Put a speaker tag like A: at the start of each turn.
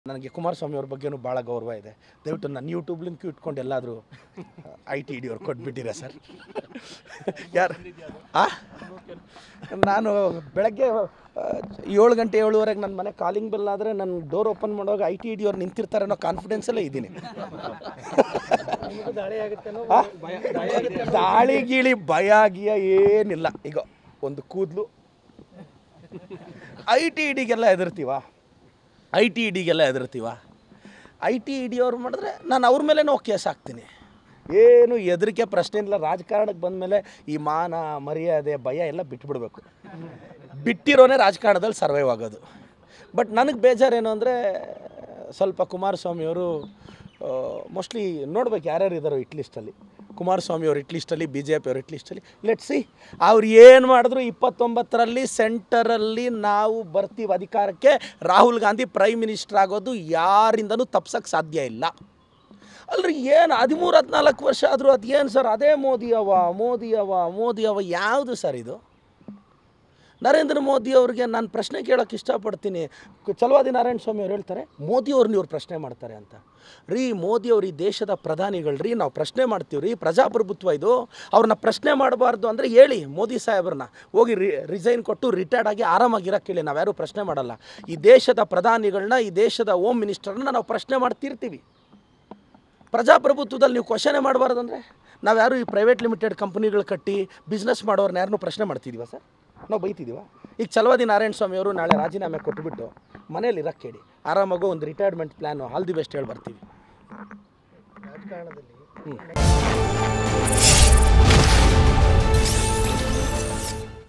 A: ನನಗೆ ಕುಮಾರಸ್ವಾಮಿ ಅವ್ರ ಬಗ್ಗೆನೂ ಭಾಳ ಗೌರವ ಇದೆ. ದಯವಿಟ್ಟು ನನ್ನ ಯೂಟ್ಯೂಬ್ ಲಿಂಕ್ ಇಟ್ಕೊಂಡು ಎಲ್ಲಾದರೂ ITD ಅವ್ರು ಕೊಟ್ಬಿಟ್ಟಿರಾ ಸರ್? ಯಾರು ನಾನು ಬೆಳಗ್ಗೆ 7 ಗಂಟೆ 7:15 ನನ್ನ ಮನೆ ಕಾಲಿಂಗ್ ಬೆಲ್ ಆದರೆ ನನ್ನ ಡೋರ್ ಓಪನ್ ಮಾಡುವಾಗ ITD ಅವ್ರು ನಿಂತಿರ್ತಾರೆ ಅನ್ನೋ ಕಾನ್ಫಿಡೆನ್ಸಲ್ಲೇ ಇದ್ದೀನಿ. ದಾಳಿ ಗೀಳಿ ಭಯ ಗಿಯ ಏನಿಲ್ಲ. ಈಗ ಒಂದು ಕೂದಲು ITDಗೆಲ್ಲ ITD ಅವ್ರು ಮಾಡಿದ್ರೆ ನಾನು ಅವ್ರ ಮೇಲೆ ಕೇಸ್ ಹಾಕ್ತೀನಿ. ಏನು ಹೆದರಿಕೆ ಪ್ರಶ್ನೆ ಇಲ್ಲ. ರಾಜಕಾರಣಕ್ಕೆ ಬಂದಮೇಲೆ ಈ ಮಾನ ಮರ್ಯಾದೆ ಭಯ ಎಲ್ಲ ಬಿಟ್ಬಿಡ್ಬೇಕು. ಬಿಟ್ಟಿರೋನೇ ರಾಜಕಾರಣದಲ್ಲಿ ಸರ್ವೈವ್ ಆಗೋದು. ಬಟ್ ನನಗೆ ಬೇಜಾರೇನು ಅಂದರೆ ಸ್ವಲ್ಪ ಕುಮಾರಸ್ವಾಮಿಯವರು ಮೋಸ್ಟ್ಲಿ ನೋಡ್ಬೇಕು ಯಾರ್ಯಾರು ಇದ್ದಾರೋ ಹಿಟ್ ಲಿಸ್ಟಲ್ಲಿ. ಕುಮಾರಸ್ವಾಮಿ ಅವ್ರ ಹಿಟ್ ಲಿಸ್ಟಲ್ಲಿ, BJP ಅವ್ರ ಹಿಟ್ ಲಿಸ್ಟಲ್ಲಿ. ಲೆಟ್ಸ್ ಸಿ ಅವ್ರು ಏನು ಮಾಡಿದ್ರು 29ರಲ್ಲಿ ಸೆಂಟರಲ್ಲಿ ನಾವು ಬರ್ತೀವಿ ಅಧಿಕಾರಕ್ಕೆ. ರಾಹುಲ್ ಗಾಂಧಿ ಪ್ರೈಮ್ ಮಿನಿಸ್ಟರ್ ಆಗೋದು ಯಾರಿಂದನೂ ತಪ್ಸೋಕ್ಕೆ ಸಾಧ್ಯ ಇಲ್ಲ. ಅಲ್ರಿ ಏನು 13-14 ವರ್ಷ ಆದರೂ ಅದು ಏನು ಸರ್ ಅದೇ ಮೋದಿ ಅವ ಯಾವುದು ಸರ್ ಇದು? ನರೇಂದ್ರ ಮೋದಿ ಅವ್ರಿಗೆ ನಾನು ಪ್ರಶ್ನೆ ಕೇಳೋಕ್ಕೆ ಇಷ್ಟಪಡ್ತೀನಿ. ಚಲವಾದಿ ನಾರಾಯಣ ಸ್ವಾಮಿ ಅವ್ರು ಹೇಳ್ತಾರೆ ಮೋದಿಯವ್ರನ್ನ ಇವ್ರು ಪ್ರಶ್ನೆ ಮಾಡ್ತಾರೆ ಅಂತ. ರೀ ಮೋದಿಯವ್ರು ಈ ದೇಶದ ಪ್ರಧಾನಿಗಳ್ರಿ, ನಾವು ಪ್ರಶ್ನೆ ಮಾಡ್ತೀವಿ ರೀ, ಪ್ರಜಾಪ್ರಭುತ್ವ ಇದು. ಅವ್ರನ್ನ ಪ್ರಶ್ನೆ ಮಾಡಬಾರ್ದು ಅಂದರೆ ಹೇಳಿ ಮೋದಿ ಸಾಹೇಬ್ರನ್ನ ಹೋಗಿ ರಿಸೈನ್ ಕೊಟ್ಟು ರಿಟೈರ್ಡ್ ಆಗಿ ಆರಾಮಾಗಿರೋಕ್ಕೆ ಹೇಳಿ. ನಾವ್ಯಾರೂ ಪ್ರಶ್ನೆ ಮಾಡಲ್ಲ. ಈ ದೇಶದ ಪ್ರಧಾನಿಗಳನ್ನ, ಈ ದೇಶದ ಹೋಮ್ ಮಿನಿಸ್ಟರ್ನ ನಾವು ಪ್ರಶ್ನೆ ಮಾಡ್ತಿರ್ತೀವಿ. ಪ್ರಜಾಪ್ರಭುತ್ವದಲ್ಲಿ ನೀವು ಕ್ವಶನೇ ಮಾಡಬಾರ್ದಂದರೆ ನಾವ್ಯಾರು ಈ ಪ್ರೈವೇಟ್ ಲಿಮಿಟೆಡ್ ಕಂಪ್ನಿಗಳು ಕಟ್ಟಿ ಬಿಸ್ನೆಸ್ ಮಾಡೋರನ್ನ ಯಾರನ್ನೂ ಪ್ರಶ್ನೆ ಮಾಡ್ತಿದ್ದೀವ ಸರ್? ನಾವು ಬೈತಿದ್ದೀವ? ಈಗ ಚಲವಾದಿ ನಾರಾಯಣ ಸ್ವಾಮಿ ಅವರು ನಾಳೆ ರಾಜೀನಾಮೆ ಕೊಟ್ಟುಬಿಟ್ಟು ಮನೇಲಿ ಇರೋಕ್ಕೆ ಹೇಳಿ, ಆರಾಮಾಗೋ ಒಂದು retirement plan all the best ಹೇಳಿ ಬರ್ತೀವಿ ರಾಜಕಾರಣದಲ್ಲಿ.